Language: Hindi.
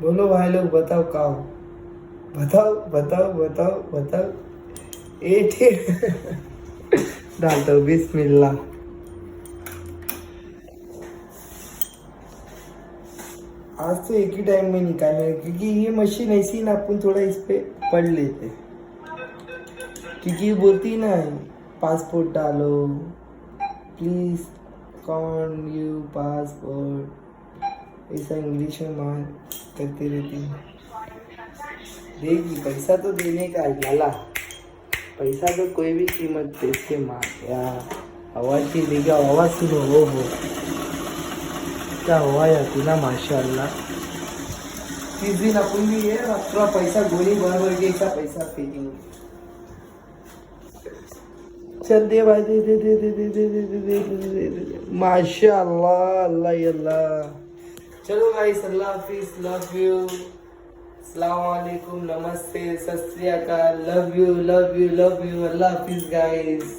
बोलो भाई लोग, बताओ का हो? बताओ बताओ बताओ बताओ। एट डालता हूँ बिस्मिल्लाह। आज तो एक ही टाइम में निकालना है क्योंकि ये मशीन ऐसी है ना, अपन थोड़ा इस पे पढ़ लेते हैं। क्योंकि ये बोलती है ना, पासपोर्ट डालो प्लीज, कौन यू पासपोर्ट, ऐसा इंग्लिश में मार करती रहती है। देगी पैसा तो देने का है लाला, पैसा तो कोई भी कीमत पे इसके मार यार। आवाज ही देगा, आवाज सुनो। हो क्या हुआ यार तूना, माशाअल्लाह। 30 दिन अपन भी है, थोड़ा पैसा गोली भर भर के ऐसा पैसा फेंकेंगे। चल दे भाई, दे दे दे दे दे दे दे दे दे दे दे दे दे। माशाअल्लाह, अल्लाह ही अल्लाह। चलो guys, Allah Hafiz, love you, अस्सलाम वालेकुम, नमस्ते, सत श्री अकाल, love you love you love you, Allah Hafiz guys.